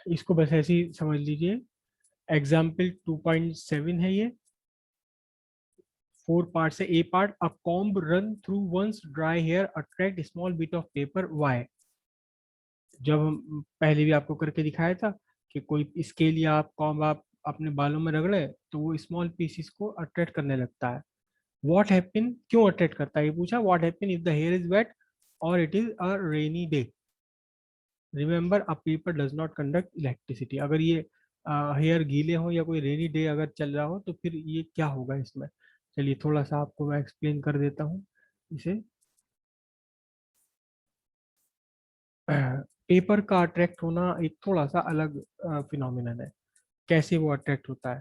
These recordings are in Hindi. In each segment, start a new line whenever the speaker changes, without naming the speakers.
इसको बस ऐसे ही समझ लीजिए। एग्जाम्पल 2.7 है ये। 4 पार्ट है। A part, a comb run through once dry hair attract small bit of paper, why. जब हम पहले भी आपको करके दिखाया था कि कोई स्केल या आप कॉम्ब आप अपने बालों में रगड़े तो वो स्मॉल पीसीस को अट्रैक्ट करने लगता है। व्हाट हैपन, क्यों अट्रैक्ट करता है ये पूछा। What happen if the hair is wet और it is a rainy day. Remember a paper does not conduct electricity. अगर ये हेयर गीले हो या कोई रेनी डे अगर चल रहा हो तो फिर ये क्या होगा इसमें। चलिए थोड़ा सा आपको मैं एक्सप्लेन कर देता हूँ इसे। पेपर का अट्रैक्ट होना एक थोड़ा सा अलग फिनोमिनन है। कैसे वो अट्रैक्ट होता है,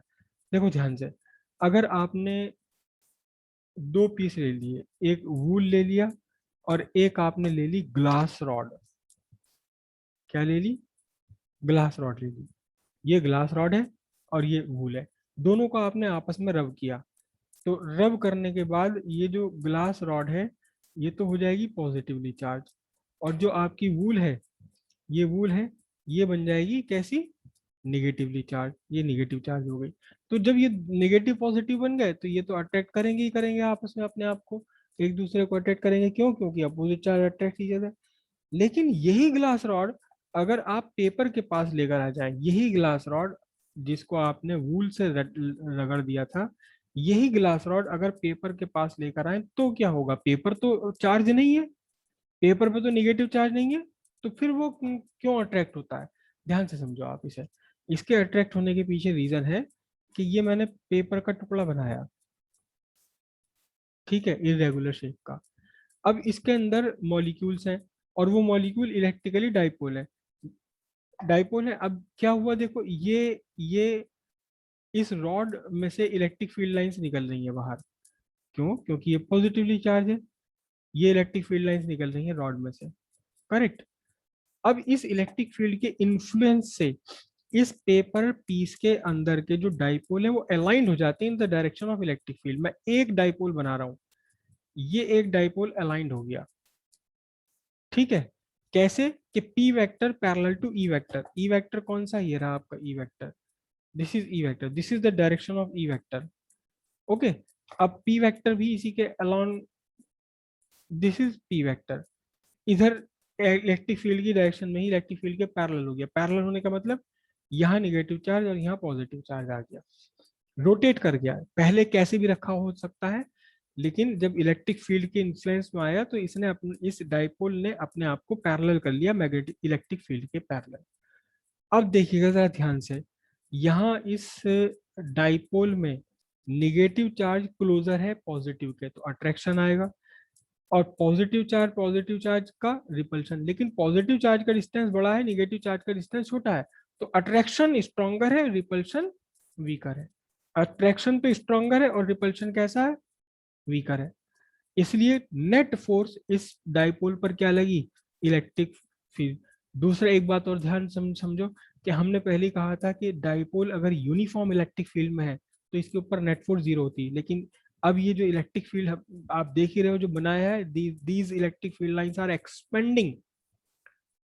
देखो ध्यान से। अगर आपने दो पीस ले लिए, एक वूल ले लिया और एक आपने ले ली ग्लास रॉड। क्या ले ली, ग्लास रॉड ले ली। ये ग्लास रॉड है और ये वूल है। दोनों को आपने आपस में रब किया। तो रब करने के बाद ये जो ग्लास रॉड है ये तो हो जाएगी पॉजिटिवली चार्ज, और जो आपकी वूल है, ये वूल है, ये बन जाएगी कैसी, निगेटिवली चार्ज। ये निगेटिव चार्ज हो गई। तो जब ये निगेटिव पॉजिटिव बन गए तो ये तो अट्रैक्ट करेंगे ही करेंगे आपस में अपने आप को, एक दूसरे को अट्रैक्ट करेंगे। क्यों, क्योंकि अपोजिट चार्ज अट्रैक्ट कीजिए। लेकिन यही ग्लास रॉड अगर आप पेपर के पास लेकर आ जाए, यही ग्लास रॉड जिसको आपने वूल से रगड़ दिया था, यही ग्लास रॉड अगर पेपर के पास लेकर आए तो क्या होगा। पेपर तो चार्ज नहीं है, पेपर पे तो निगेटिव चार्ज नहीं है, तो फिर वो क्यों अट्रैक्ट होता है। ध्यान से समझो आप इसे। इसके अट्रैक्ट होने के पीछे रीजन है कि ये मैंने पेपर का टुकड़ा बनाया, ठीक है, इरेगुलर शेप का। अब इसके अंदर मॉलिक्यूल्स हैं और वो मॉलिक्यूल इलेक्ट्रिकली डाइपोल है। डाइपोल है। अब क्या हुआ देखो, ये इस रॉड में से इलेक्ट्रिक फील्ड लाइंस निकल रही है बाहर। क्यों, क्योंकि ये पॉजिटिवली चार्ज है। ये इलेक्ट्रिक फील्ड लाइंस निकल रही है रॉड में से, करेक्ट। अब इस इलेक्ट्रिक फील्ड के इन्फ्लुएंस से इस पेपर पीस के अंदर के जो डाइपोल है वो अलाइंड हो जाते हैं in the direction of electric field. मैं एक डाइपोल बना रहा हूं, ये एक डाइपोल अलाइंड हो गया, ठीक है। कैसे कि P vector parallel to E vector. E vector कौन सा, ये रहा आपका E vector. This is E vector, this is the direction of E vector, okay. अब पी वेक्टर भी इसी के along, this is P vector. इधर इलेक्ट्रिक फील्ड की डायरेक्शन में ही इलेक्ट्रिक फील्ड के पैरेलल हो गया। पैरेलल होने का मतलब यहाँ निगेटिव चार्ज और यहाँ पॉजिटिव चार्ज आ गया, रोटेट कर गया। पहले कैसे भी रखा हो सकता है, लेकिन जब इलेक्ट्रिक फील्ड के इन्फ्लुएंस में आया तो इसने अपने इस डाइपोल ने अपने आप को पैरेलल कर लिया मैग्नेटिक इलेक्ट्रिक फील्ड के पैरेलल। अब देखिएगा जरा ध्यान से, यहाँ इस डाइपोल में निगेटिव चार्ज क्लोजर है पॉजिटिव के, तो अट्रैक्शन आएगा। और पॉजिटिव चार्ज का रिपल्शन। लेकिन पॉजिटिव चार्ज का डिस्टेंस बड़ा है, निगेटिव चार्ज का डिस्टेंस छोटा है, तो अट्रैक्शन स्ट्रॉन्गर है, रिपल्शन वीकर है। अट्रैक्शन तो स्ट्रॉन्गर है और रिपल्शन कैसा है, वीकर है। इसलिए नेट फोर्स इस डाइपोल पर क्या लगी, इलेक्ट्रिक फील्ड। दूसरा एक बात और ध्यान समझो कि हमने पहले कहा था कि डाइपोल अगर यूनिफॉर्म इलेक्ट्रिक फील्ड में है तो इसके ऊपर नेट फोर्स जीरो होती है। लेकिन अब ये जो इलेक्ट्रिक फील्ड आप देख ही रहे हो जो बनाया है, these electric field lines are expanding.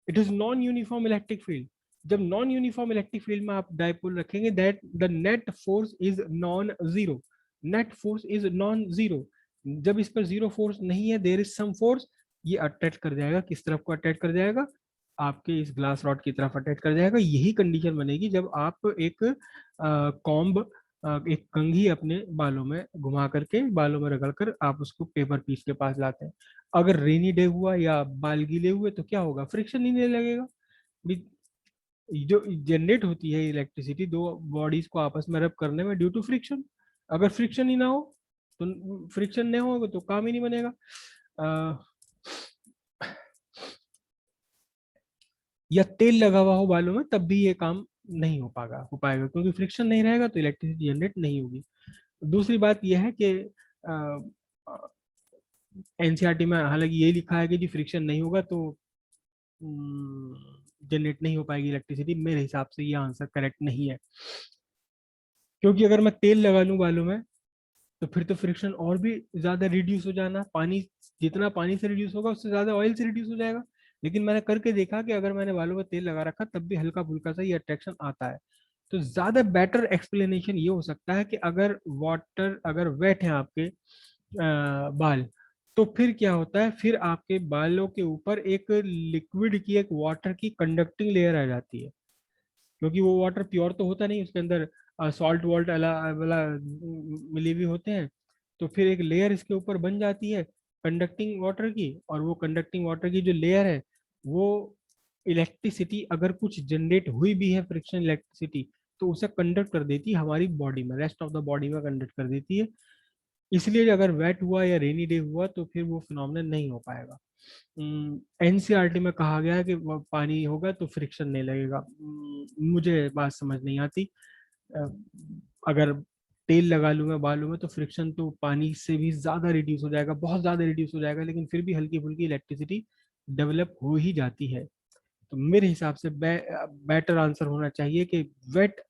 It is non uniform electric field. जब नॉन यूनिफॉर्म इलेक्ट्रिक फील्ड में आप डाइपोल रखेंगे, that the net force is non zero. Net force is non zero. जब इस पर जीरो फोर्स नहीं है, देयर इज सम फोर्स, ये अटैच कर जाएगा। किस तरफ को अटैच कर जाएगा, आपके इस ग्लास रॉड की तरफ अटैच कर जाएगा। यही कंडीशन बनेगी जब आप एक कॉम्ब, एक कंघी अपने बालों में घुमा करके, बालों में रगड़ कर आप उसको पेपर पीस के पास लाते हैं। अगर रेनी डे हुआ या बाल गीले हुए तो क्या होगा, फ्रिक्शन ही नहीं लगेगा। जो जनरेट होती है इलेक्ट्रिसिटी दो बॉडीज को आपस में रब करने में ड्यू टू फ्रिक्शन। अगर फ्रिक्शन ही ना हो तो, फ्रिक्शन नहीं होगा तो काम ही नहीं बनेगा। या तेल लगा हुआ हो बालों में तब भी ये काम नहीं हो पाएगा क्योंकि फ्रिक्शन नहीं रहेगा तो इलेक्ट्रिसिटी जनरेट नहीं होगी। दूसरी बात यह है कि एनसीईआरटी में हालांकि यही लिखा है कि जी फ्रिक्शन नहीं होगा तो जनरेट नहीं हो पाएगी इलेक्ट्रिसिटी। मेरे हिसाब से ये आंसर करेक्ट नहीं है, क्योंकि अगर मैं तेल लगा लूं बालों में तो फिर तो फ्रिक्शन और भी ज्यादा रिड्यूस हो जाना। पानी जितना पानी से रिड्यूस होगा उससे ज्यादा ऑयल से रिड्यूस हो जाएगा। लेकिन मैंने करके देखा कि अगर मैंने बालों में तेल लगा रखा तब भी हल्का फुल्का सा ये अट्रैक्शन आता है। तो ज्यादा बेटर एक्सप्लेनेशन ये हो सकता है कि अगर वाटर अगर वेट है आपके बाल, तो फिर क्या होता है, फिर आपके बालों के ऊपर एक लिक्विड की, एक वाटर की कंडक्टिंग लेयर आ जाती है। क्योंकि वो वाटर प्योर तो होता नहीं, उसके अंदर सॉल्ट वॉल्ट वाला मिले भी होते हैं। तो फिर एक लेयर इसके ऊपर बन जाती है कंडक्टिंग वाटर की, और वो कंडक्टिंग वाटर की जो लेयर है वो इलेक्ट्रिसिटी अगर कुछ जनरेट हुई भी है, फ्रिक्शन इलेक्ट्रिसिटी, तो उसे कंडक्ट कर देती है हमारी बॉडी में, रेस्ट ऑफ द बॉडी में कंडक्ट कर देती है। इसलिए अगर वेट हुआ या रेनी डे हुआ तो फिर वो फिनोमिनन नहीं हो पाएगा। एनसीईआरटी में कहा गया है कि वो पानी होगा तो फ्रिक्शन नहीं लगेगा। मुझे बात समझ नहीं आती। अ, अगर तेल लगा लूंगा बालों में तो फ्रिक्शन तो पानी से भी ज्यादा रिड्यूस हो जाएगा, बहुत ज्यादा रिड्यूस हो जाएगा, लेकिन फिर भी हल्की फुल्की इलेक्ट्रिसिटी डेवलप हो ही जाती है। तो मेरे हिसाब से बेटर आंसर होना चाहिए कि wet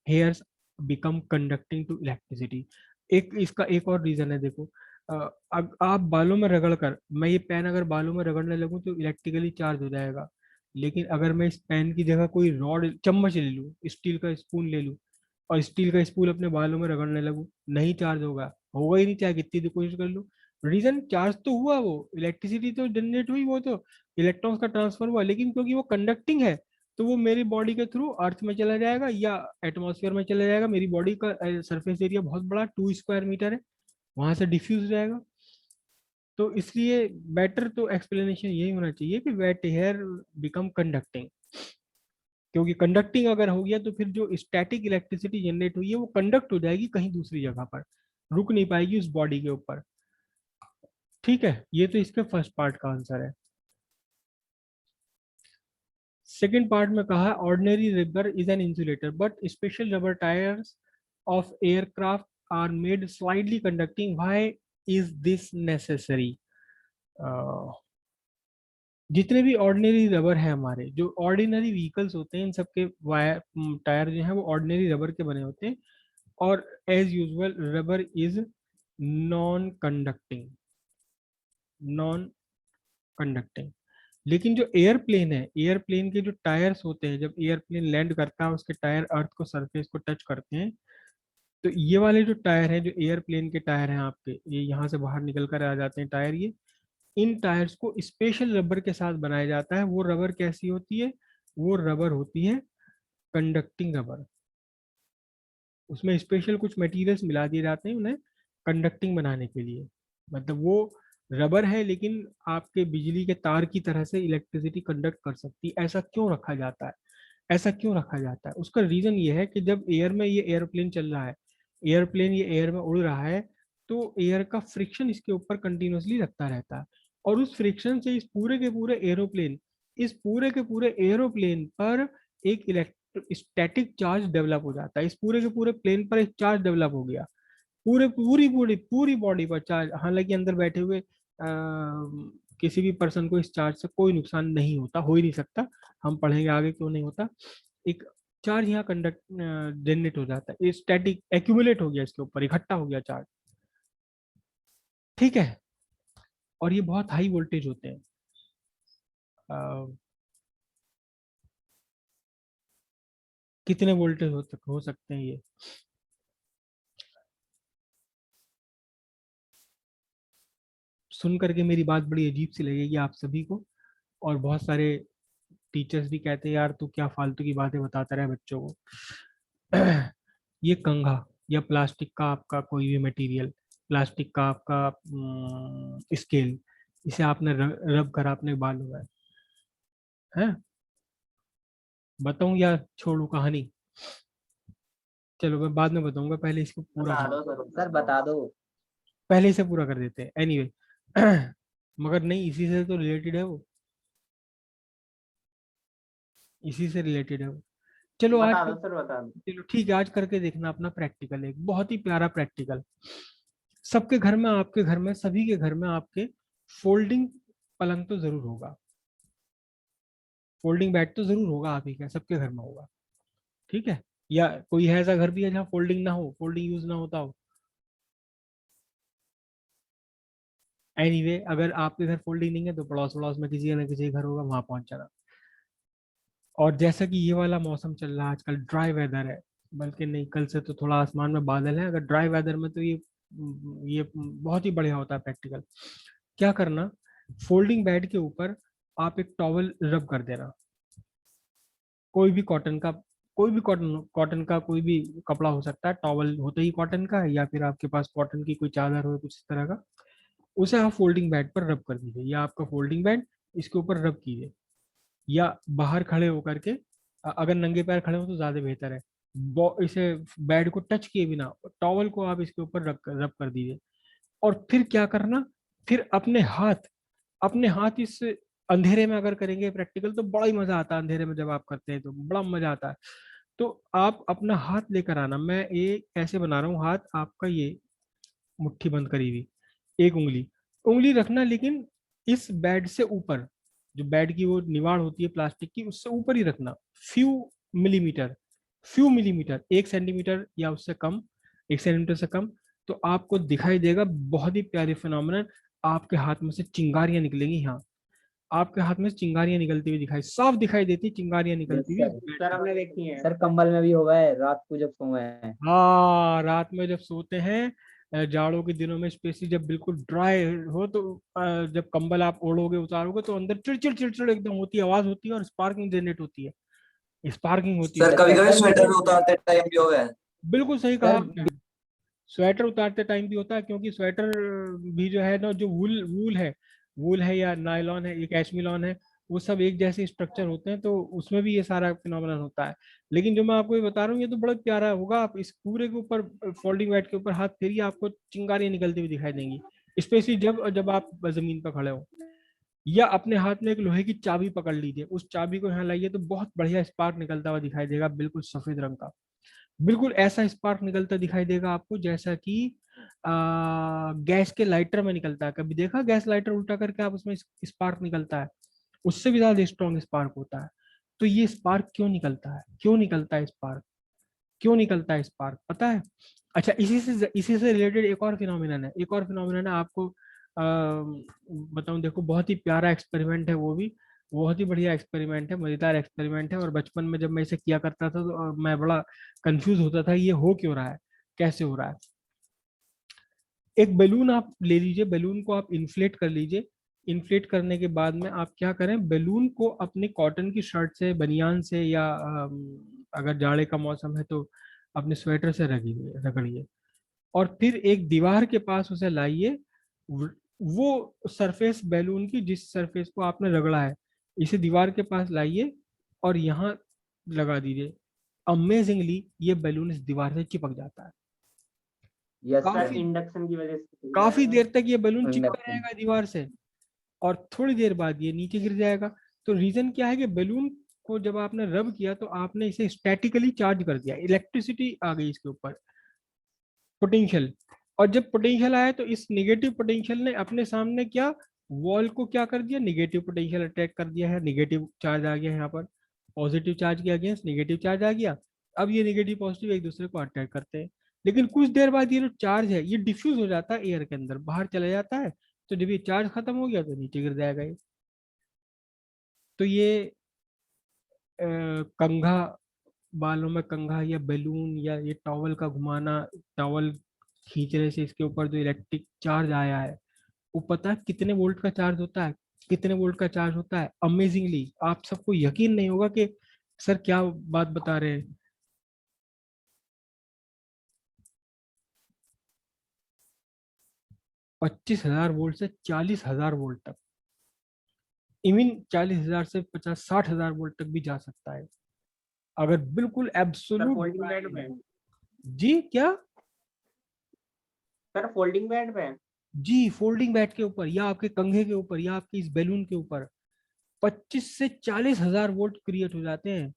hairs become conducting to electricity. एक इसका एक और रीजन है, देखो आप बालों में रगड़ कर, मैं ये पेन अगर बालों में रगड़ने लगूं तो इलेक्ट्रिकली चार्ज हो जाएगा। लेकिन अगर मैं इस पेन की जगह कोई रॉड चम्मच ले लूं, स्टील का स्पून ले लूं, और स्टील का स्पून अपने बालों में रगड़ने लगूं, नहीं चार्ज होगा, होगा ही नहीं, चाहे कितनी भी कोशिश कर लूं। रीजन, चार्ज तो हुआ, वो इलेक्ट्रिसिटी तो जनरेट हुई, वो तो इलेक्ट्रॉन्स का ट्रांसफर हुआ, लेकिन क्योंकि वो कंडक्टिंग है तो वो मेरी बॉडी के थ्रू अर्थ में चला जाएगा या एटमॉस्फेयर में चला जाएगा। मेरी बॉडी का सरफेस एरिया बहुत बड़ा, 2 स्क्वायर मीटर है, वहां से डिफ्यूज हो जाएगा। तो इसलिए बेटर तो एक्सप्लेनेशन यही होना चाहिए कि वेट हेयर बिकम कंडक्टिंग। क्योंकि कंडक्टिंग अगर हो गया तो फिर जो स्टैटिक इलेक्ट्रिसिटी जनरेट हुई है वो कंडक्ट हो जाएगी कहीं दूसरी जगह पर, रुक नहीं पाएगी उस बॉडी के ऊपर। ठीक है, ये तो इसके फर्स्ट पार्ट का आंसर है। सेकेंड पार्ट में कहा, ordinary rubber is an insulator but special rubber tyres of aircraft are made slightly conducting, why is this necessary. जितने भी ऑर्डिनरी रबर है, हमारे जो ऑर्डिनरी व्हीकल्स होते हैं, इन सबके वायर टायर जो है वो ऑर्डिनरी रबर के बने होते हैं। और as usual rubber is non conducting, non conducting. लेकिन जो एयरप्लेन है, एयरप्लेन के जो टायर्स होते हैं, जब एयरप्लेन लैंड करता है उसके टायर अर्थ को, सरफेस को टच करते हैं, तो ये वाले जो टायर हैं, जो एयरप्लेन के टायर हैं आपके, ये यहाँ से बाहर निकल कर आ जाते हैं टायर, ये इन टायर्स को स्पेशल रबर के साथ बनाया जाता है। वो रबर कैसी होती है, वो रबर होती है कंडक्टिंग रबर। उसमें स्पेशल कुछ मटेरियल्स मिला दिए जाते हैं उन्हें कंडक्टिंग बनाने के लिए। मतलब वो रबर है लेकिन आपके बिजली के तार की तरह से इलेक्ट्रिसिटी कंडक्ट कर सकती है। ऐसा क्यों रखा जाता है, ऐसा क्यों रखा जाता है? उसका रीजन ये है कि जब एयर में ये एयरप्लेन चल रहा है, एयरप्लेन ये एयर में उड़ रहा है, तो एयर का फ्रिक्शन इसके ऊपर कंटिन्यूसली लगता रहता है। और उस फ्रिक्शन से इस पूरे के पूरे एरोप्लेन पर एक स्टैटिक चार्ज डेवलप हो जाता है। इस पूरे के पूरे प्लेन पर एक चार्ज डेवलप हो गया, पूरे पूरी पूरी पूरी बॉडी पर चार्ज। हालांकि अंदर बैठे हुए किसी भी पर्सन को इस चार्ज से कोई नुकसान नहीं होता, हो ही नहीं सकता, हम पढ़ेंगे आगे क्यों नहीं होता। एक चार्ज यहाँ कंडक्ट जनरेट हो जाता है, स्टैटिक एक्यूमुलेट हो गया, इसके ऊपर इकट्ठा हो गया चार्ज। ठीक है, और ये बहुत हाई वोल्टेज होते हैं। अ, कितने वोल्टेज हो सकते हैं ये? सुन करके मेरी बात बड़ी अजीब सी लगेगी आप सभी को, और बहुत सारे टीचर्स भी कहते हैं यार तू क्या फालतू की बातें बताता रहा है बच्चों को। ये कंघा या प्लास्टिक का आपका कोई भी मटेरियल, प्लास्टिक का आपका स्केल, इसे आपने रब करा अपने बालों में, है? बताऊं या छोड़ू कहानी? चलो मैं बाद में बताऊंगा, पहले इसको पूरा
बता
कर,
दो सर, सर बता दो।
पहले इसे पूरा कर देते हैं एनीवे। मगर नहीं, इसी से तो रिलेटेड है वो, इसी से रिलेटेड है वो। चलो आज
बता दो सर, बता दो।
चलो ठीक है, आज करके देखना अपना प्रैक्टिकल, एक बहुत ही प्यारा प्रैक्टिकल। सबके घर में, आपके घर में, सभी के घर में आपके फोल्डिंग पलंग तो जरूर होगा, फोल्डिंग बेड तो जरूर होगा, आप ही का सबके घर में होगा। ठीक है, या कोई है ऐसा घर भी है जहाँ फोल्डिंग ना हो, फोल्डिंग यूज ना होता हो? एनीवे अगर आपके घर फोल्डिंग नहीं है तो पड़ोस पड़ोस में किसी न किसी घर होगा, वहां पहुंच जाना। और जैसा कि ये वाला मौसम चल रहा है आजकल, ड्राई वेदर है, बल्कि नहीं, कल से तो थोड़ा आसमान में बादल है, अगर ड्राई वेदर में तो ये बहुत ही बढ़िया होता है प्रैक्टिकल। क्या करना, फोल्डिंग बेड के ऊपर आप एक टॉवल रब कर देना, कोई भी कॉटन का, कोई भी कॉटन कॉटन का कोई भी कपड़ा हो सकता है, टॉवल होता ही कॉटन का है, या फिर आपके पास कॉटन की कोई चादर हो कुछ इस तरह का, उसे आप फोल्डिंग बेड पर रब कर दीजिए, या आपका फोल्डिंग बेड इसके ऊपर रब कीजिए, या बाहर खड़े होकर के, अगर नंगे पैर खड़े हो तो ज्यादा बेहतर है, इसे बेड को टच किए बिना टॉवल को आप इसके ऊपर रब कर दीजिए। और फिर क्या करना, फिर अपने हाथ इस अंधेरे में अगर करेंगे प्रैक्टिकल तो बड़ा ही मजा आता है, अंधेरे में जब आप करते हैं तो बड़ा मजा आता है। तो आप अपना हाथ लेकर आना, मैं ये ऐसे बना रहा हूँ, हाथ आपका ये मुट्ठी बंद करी हुई, एक उंगली, उंगली रखना लेकिन इस बेड से ऊपर, जो बेड की वो निवाड़ होती है प्लास्टिक की, उससे ऊपर ही रखना, few millimetre, few millimetre, 1 centimetre या उससे कम, 1 सेंटीमीटर से कम, तो आपको दिखाई देगा बहुत ही प्यारी फिनोमिनन, आपके हाथ में से चिंगारियां निकलेंगी। हाँ, आपके हाथ में से चिंगारियां निकलती हुई दिखाई, साफ दिखाई देती चिंगारियां
यस
निकलती हुई
सर।
बेड
सर
के।
हमने देखी है सर, कंबल में भी होगा है रात को जब सोए हैं।
हाँ, रात में जब सोते हैं, जाड़ों के दिनों में स्पेशली जब बिल्कुल ड्राई हो तो जब कंबल आप ओढ़ोगे उतारोगे तो अंदर चिड़चिड़ चिड़चिड़ एकदम होती है, आवाज होती है और स्पार्किंग जनरेट होती है, स्पार्किंग होती है।
सर कभी कभी स्वेटर उतारते टाइम भी हो गया।
बिल्कुल सही कहा
सर
आपने, स्वेटर उतारते टाइम भी होता है, क्योंकि स्वेटर भी जो है ना, जो वूल वूल है या नायलॉन है, ये कैशमिलॉन है, वो सब एक जैसे स्ट्रक्चर होते हैं, तो उसमें भी ये सारा फिनोमेनन होता है। लेकिन जो मैं आपको ये बता रहा हूँ ये तो बड़ा प्यारा होगा, आप इस पूरे के ऊपर फोल्डिंग बेड के ऊपर हाथ फेरिए, आपको चिंगारियां निकलती हुई दिखाई देंगी, स्पेशली जब जब आप जमीन पर खड़े हो। या अपने हाथ में एक लोहे की चाबी पकड़ लीजिए, उस चाबी को यहाँ लाइए तो बहुत बढ़िया स्पार्क निकलता हुआ दिखाई देगा, बिल्कुल सफेद रंग का, बिल्कुल ऐसा स्पार्क निकलता दिखाई देगा आपको जैसा कि गैस के लाइटर में निकलता है। कभी देखा गैस लाइटर उल्टा करके आप उसमें स्पार्क निकलता है, उससे भी ज्यादा स्ट्रॉन्ग स्पार्क होता है। तो ये स्पार्क क्यों निकलता है, क्यों निकलता है स्पार्क, क्यों निकलता है स्पार्क, पता है? अच्छा, इसी से रिलेटेड एक और फिनोमिनन है, एक और फिनोमिनन है आपको बताऊं, देखो बहुत ही प्यारा एक्सपेरिमेंट है वो भी, बहुत ही बढ़िया एक्सपेरिमेंट है, मजेदार एक्सपेरिमेंट है, और बचपन में जब मैं इसे किया करता था तो मैं बड़ा कंफ्यूज होता था ये हो क्यों रहा है, कैसे हो रहा है। एक बैलून आप ले लीजिए, बैलून को आप इन्फ्लेट कर लीजिए, इन्फ्लेट करने के बाद में आप क्या करें, बैलून को अपनी कॉटन की शर्ट से, बनियान से, या अगर जाड़े का मौसम है तो अपने स्वेटर से रगड़िए, और फिर एक दीवार के पास उसे लाइए, वो सरफेस बैलून की जिस सरफेस को आपने रगड़ा है, इसे दीवार के पास लाइए और यहाँ लगा दीजिए। अमेजिंगली ये बैलून इस दीवार से चिपक जाता है,
यस सर,
काफी
इंडक्शन की वजह से
काफी देर तक ये बैलून चिपका
इंडक्शन।
रहेगा दीवार से, और थोड़ी देर बाद ये नीचे गिर जाएगा। तो रीजन क्या है कि बैलून को जब आपने रब किया तो आपने इसे स्टैटिकली चार्ज कर दिया, इलेक्ट्रिसिटी आ गई इसके ऊपर, पोटेंशियल। और जब पोटेंशियल आया तो इस निगेटिव पोटेंशियल ने अपने सामने क्या, वॉल को क्या कर दिया, निगेटिव पोटेंशियल अटैक कर दिया है, निगेटिव चार्ज आ गया यहाँ पर, पॉजिटिव चार्ज के अगेंस्ट निगेटिव चार्ज आ गया। अब ये निगेटिव पॉजिटिव एक दूसरे को अटैक करते हैं, लेकिन कुछ देर बाद ये जो चार्ज है ये डिफ्यूज हो जाता है एयर के अंदर, बाहर चला जाता है, तो जब ये चार्ज खत्म हो गया तो नीचे गिर जाएगा ये। तो ये कंघा, बालों में कंघा या बैलून या ये टॉवल का घुमाना, टॉवल खींचने से इसके ऊपर जो इलेक्ट्रिक चार्ज आया है, वो पता है कितने वोल्ट का चार्ज होता है, कितने वोल्ट का चार्ज होता है, अमेजिंगली आप सबको यकीन नहीं होगा कि सर क्या बात बता रहे हैं। 25,000 वोल्ट से 40,000 वोल्ट तक, इवन 40,000 से 50-60,000 वोल्ट तक भी जा सकता है, अगर बिल्कुल
सर
एब्सोल्यूट।
फोल्डिंग बेड पे,
जी क्या?
सर फोल्डिंग बेड पे।
जी, फोल्डिंग बेड के ऊपर, या आपके कंघे के ऊपर, या आपके इस बैलून के ऊपर 25 से 40,000 वोल्ट क्रिएट हो जाते हैं,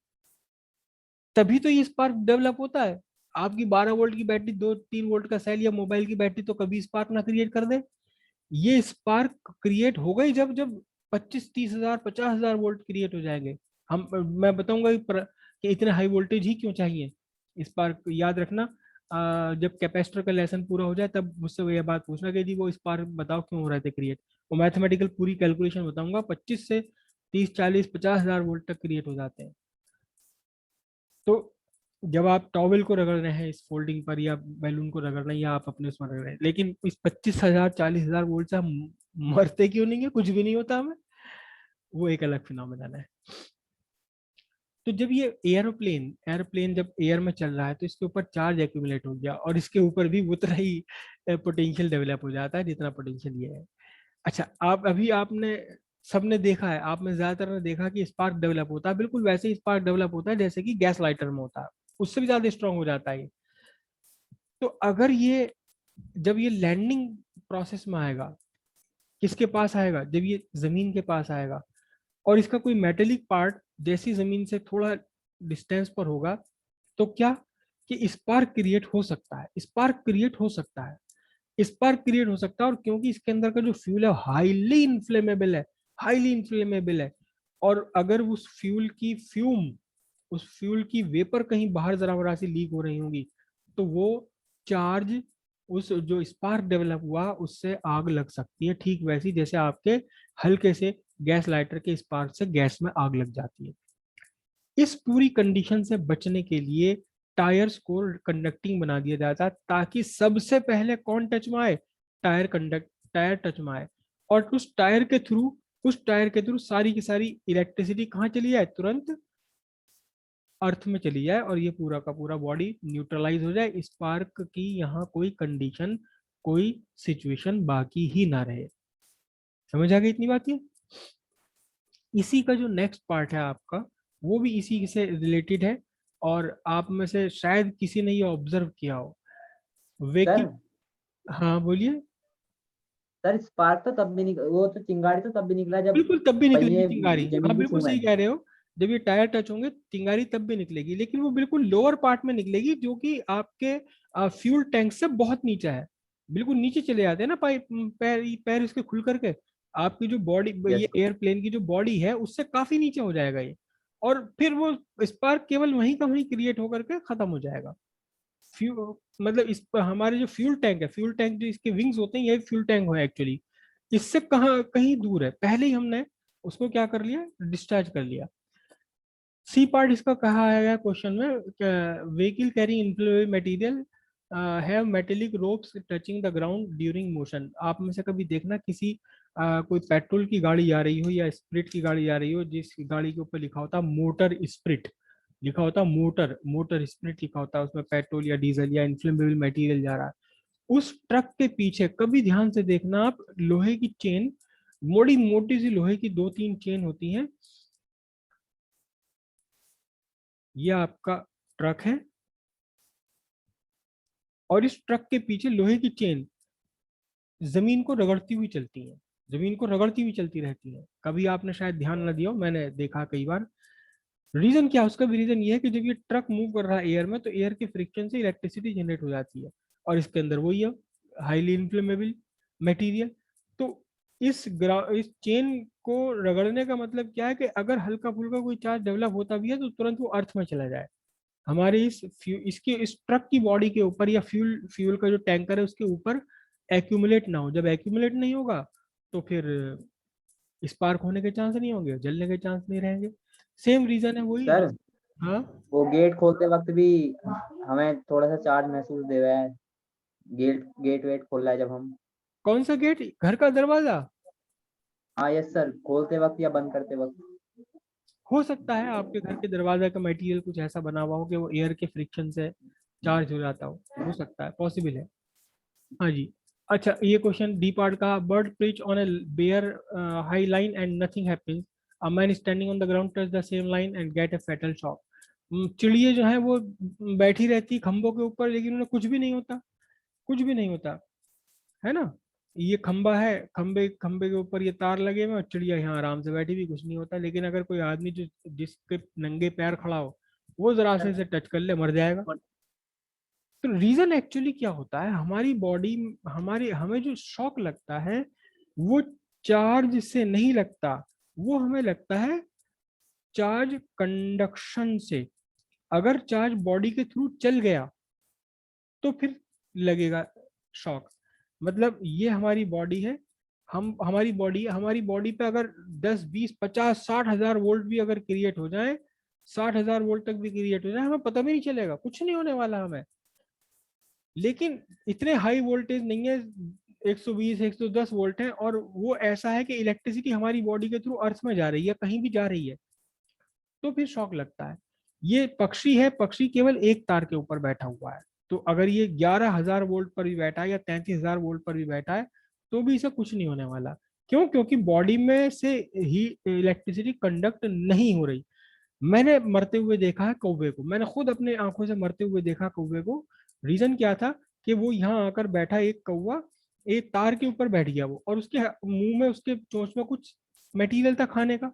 तभी तो ये स्पार्क डेवलप होता है। आपकी 12 वोल्ट की बैटरी, 2-3 वोल्ट का सेल या मोबाइल की बैटरी तो कभी स्पार्क ना क्रिएट कर दे। ये स्पार्क क्रिएट हो गई जब जब 25-30,000 50,000 वोल्ट क्रिएट हो जाएंगे। मैं बताऊंगा कि इतने हाई वोल्टेज ही क्यों चाहिए। स्पार्क याद रखना, जब कैपेसिटर का लेसन पूरा हो जाए तब मुझसे ये बात पूछना कि जी वो स्पार्क बताओ क्यों हो रहे थे क्रिएट। वो मैथमेटिकल पूरी कैलकुलेशन बताऊंगा, 25 से 30 40 50 हज़ार वोल्ट तक क्रिएट हो जाते हैं। तो जब आप टॉवेल को रगड़ रहे हैं इस फोल्डिंग पर, या बैलून को रगड़ रहे हैं, या आप अपने उसमें रगड़ रहे हैं, लेकिन इस 25,000 40,000 वोल्ट से हम मरते क्यों नहीं है, कुछ भी नहीं होता हमें, वो एक अलग फिनोमिनन है। तो जब ये एयरप्लेन जब एयर में चल रहा है तो इसके ऊपर चार्ज एक्यूमुलेट हो गया, और इसके ऊपर भी उतना ही पोटेंशियल डेवलप हो जाता है जितना पोटेंशियल ये है। अच्छा, आप अभी आपने सबने देखा है, आप में ज्यादातर ने देखा कि स्पार्क डेवलप होता है, बिल्कुल वैसे ही स्पार्क डेवलप होता है जैसे कि गैस लाइटर में होता है, उससे भी ज्यादा स्ट्रांग हो जाता है ये। तो अगर ये जब ये लैंडिंग प्रोसेस में आएगा, किसके पास आएगा, जब ये जमीन के पास आएगा और इसका कोई मेटेलिक पार्ट जैसी जमीन से थोड़ा डिस्टेंस पर होगा, तो क्या कि स्पार्क क्रिएट हो सकता है, स्पार्क क्रिएट हो सकता है, स्पार्क क्रिएट हो सकता है। और क्योंकि इसके अंदर का जो फ्यूल है हाईली इन्फ्लेमेबल है, हाईली इन्फ्लेमेबल है, और अगर उस फ्यूल की वेपर कहीं बाहर जरा सी लीक हो रही होगी, तो वो चार्ज उस जो स्पार्क डेवलप हुआ उससे आग लग सकती है, ठीक वैसी जैसे आपके हल्के से गैस लाइटर के स्पार्क से गैस में आग लग जाती है। इस पूरी कंडीशन से बचने के लिए टायर्स को कंडक्टिंग बना दिया जाता है, ताकि सबसे पहले कौन टच में आए, टायर टच में आए, और उस टायर के थ्रू सारी की सारी इलेक्ट्रिसिटी कहाँ चली जाए, तुरंत अर्थ में चली जाए, और ये पूरा का पूरा बॉडी न्यूट्रलाइज हो जाए, स्पार्क की यहाँ कोई कंडीशन, कोई सिचुएशन बाकी ही ना रहे। समझ आ गई इतनी बात ये। इसी का जो नेक्स्ट पार्ट है आपका, वो भी इसी से रिलेटेड है, और आप में से शायद किसी ने ये ऑब्जर्व किया हो, वे
सर
कि हाँ बोलिए।
सर स्पार्क तो तब भी वो तो चिंगारी तो तब भी निकला जब
बिल्कुल तब भी निकलेगी
पहिए
चिंगारी, हाँ
जमीन को
बिल्कुल
छूए
सही
हैं।
कह रहे हो। जब ये टायर टच होंगे चिंगारी तब भी निकलेगी, लेकिन वो बिल्कुल लोअर पार्ट में निकलेगी, जो कि आपके फ्यूल टैंक से बहुत नीचे है, बिल्कुल नीचे चले जाते हैं ना पाइप, पैर पैर इसके खुल करके आपकी जो बॉडी,
यस।
ये एयरप्लेन की जो बॉडी है उससे काफी नीचे हो जाएगा ये, और फिर वो स्पार्क केवल वहीं का वहीं क्रिएट होकर के खत्म हो जाएगा। फ्यूल मतलब इस पर हमारे जो फ्यूल टैंक है, फ्यूल टैंक जो इसके विंग्स होते हैं, ये फ्यूल टैंक है एक्चुअली, इससे कहाँ कहीं दूर है, पहले ही हमने उसको क्या कर लिया, डिस्चार्ज कर लिया। सी पार्ट इसका कहा गया क्वेश्चन में, vehicle carrying inflammable material have metallic ropes touching the ground during motion. आप में से कभी देखना किसी कोई पेट्रोल की गाड़ी जा रही हो या स्प्रिट की गाड़ी जा रही हो, जिस गाड़ी के ऊपर लिखा होता मोटर स्प्रिट, लिखा होता मोटर मोटर स्प्रिट लिखा होता है, उसमें पेट्रोल या डीजल या इन्फ्लेमेबल मटेरियल जा रहा है, उस ट्रक के पीछे कभी ध्यान से देखना आप, लोहे की चेन, मोटी मोटी सी लोहे की 2-3 चेन होती हैं। ये आपका ट्रक है, और इस ट्रक के पीछे लोहे की चेन जमीन को रगड़ती हुई चलती है, जमीन को रगड़ती हुई चलती रहती है। कभी आपने शायद ध्यान न दिया हो, मैंने देखा कई बार। रीजन क्या है उसका भी, रीजन ये है कि जब ये ट्रक मूव कर रहा है एयर में, तो एयर के फ्रिक्शन से इलेक्ट्रिसिटी जनरेट हो जाती है, और इसके अंदर वही है हाईली इन्फ्लेमेबल मटेरियल। तो इस चेन को रगड़ने का मतलब क्या है कि अगर हल्का फुल्का कोई चार्ज डेवलप होता भी है तो तुरंत वो अर्थ में चला जाए, हमारे इस ट्रक की बॉडी के ऊपर, या फ्यूल फ्यूल का जो टैंकर है उसके ऊपर एक्यूमुलेट ना हो। जब एक्यूमुलेट नहीं होगा तो फिर स्पार्क होने के चांस नहीं होंगे, जलने के चांस नहीं रहेंगे। सेम रीजन है वही
सर
हाँ।
वो गेट खोलते वक्त भी हमें थोड़ा सा चार्ज महसूस दे रहा है, गेट गेट वेट खोल रहा है जब हम।
कौन सा गेट, घर का दरवाजा?
हाँ यस सर, खोलते वक्त या बंद करते वक्त।
हो सकता है आपके घर के दरवाजे का मटेरियल कुछ ऐसा बना हुआ हो कि वो एयर के फ्रिक्शन से चार्ज हो जाता हो सकता है, पॉसिबल है। हाँ जी। अच्छा, ये क्वेश्चन डी पार्ट का, bird pitch on a bare high line and nothing happens, a man standing on the ground touch the same line and get a fatal shock. चिड़िया जो है वो बैठी रहती खंभों के ऊपर, लेकिन उन्हें कुछ भी नहीं होता, कुछ भी नहीं होता, है ना। ये खंबा है, खंबे खंबे के ऊपर ये तार लगे हुए और चिड़िया यहाँ आराम से बैठी भी, कुछ नहीं होता। लेकिन अगर कोई आदमी जो जिसके नंगे पैर खड़ा हो, वो जरा से इसे टच कर ले, मर जाएगा। तो रीजन एक्चुअली क्या होता है, हमारी बॉडी, हमारी हमें जो शॉक लगता है वो चार्ज से नहीं लगता, वो हमें लगता है चार्ज कंडक्शन से। अगर चार्ज बॉडी के थ्रू चल गया तो फिर लगेगा शॉक। मतलब ये हमारी बॉडी है, हमारी बॉडी पे अगर 10 20 50 60 हजार वोल्ट भी अगर क्रिएट हो जाए, 60 हजार वोल्ट तक भी क्रिएट हो जाए, हमें पता भी नहीं चलेगा, कुछ नहीं होने वाला हमें। लेकिन इतने हाई वोल्टेज नहीं है, 120 110 वोल्ट है, और वो ऐसा है कि इलेक्ट्रिसिटी हमारी बॉडी के थ्रू अर्थ में जा रही है, कहीं भी जा रही है, तो फिर शॉक लगता है। ये पक्षी है, पक्षी केवल एक तार के ऊपर बैठा हुआ है, तो अगर ये 11,000 वोल्ट पर भी बैठा है या 33,000 वोल्ट पर भी बैठा है, तो भी इसे कुछ नहीं होने वाला। क्यों? क्योंकि बॉडी में से ही इलेक्ट्रिसिटी कंडक्ट नहीं हो रही। मैंने मरते हुए देखा है कौवे को, मैंने खुद अपने आंखों से मरते हुए देखा कौवे को। रीजन क्या था कि वो यहाँ आकर बैठा, एक कौवा एक तार के ऊपर बैठ गया वो, और उसके मुंह में, उसके चोंच में कुछ मटेरियल था खाने का।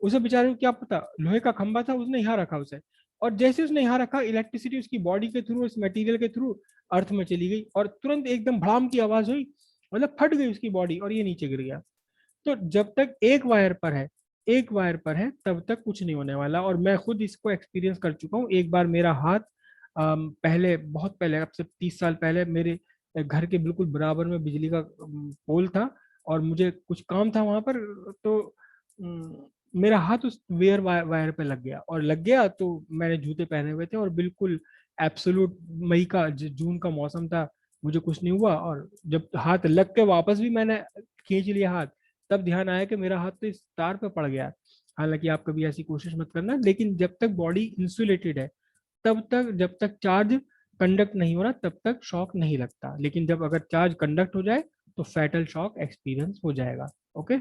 उसे बेचारे को क्या पता, लोहे का खंभा था, उसने यहाँ रखा उसे, और जैसे उसने यहाँ रखा, इलेक्ट्रिसिटी उसकी बॉडी के थ्रू, इस मटेरियल के थ्रू अर्थ में चली गई, और तुरंत एकदम भड़ाम की आवाज हुई, मतलब फट गई उसकी बॉडी और ये नीचे गिर गया। तो जब तक एक वायर पर है, एक वायर पर है, तब तक कुछ नहीं होने वाला। और मैं खुद इसको एक्सपीरियंस कर चुका हूँ। एक बार मेरा हाथ पहले, बहुत पहले, अब से 30 साल पहले, मेरे घर के बिल्कुल बराबर में बिजली का पोल था, और मुझे कुछ काम था वहां पर, तो मेरा हाथ उस वायर पे लग गया, और लग गया तो मैंने जूते पहने हुए थे, और बिल्कुल एब्सोल्यूट मई का जून का मौसम था, मुझे कुछ नहीं हुआ। और जब हाथ लग के वापस भी मैंने खींच लिया हाथ, तब ध्यान आया कि मेरा हाथ तो इस तार पे पड़ गया। हालांकि आप कभी ऐसी कोशिश मत करना, लेकिन जब तक बॉडी इंसुलेटेड है, तब तक, जब तक चार्ज कंडक्ट नहीं हो रहा, तब तक शॉक नहीं लगता। लेकिन जब अगर चार्ज कंडक्ट हो जाए, तो फैटल शॉक एक्सपीरियंस हो जाएगा। ओके।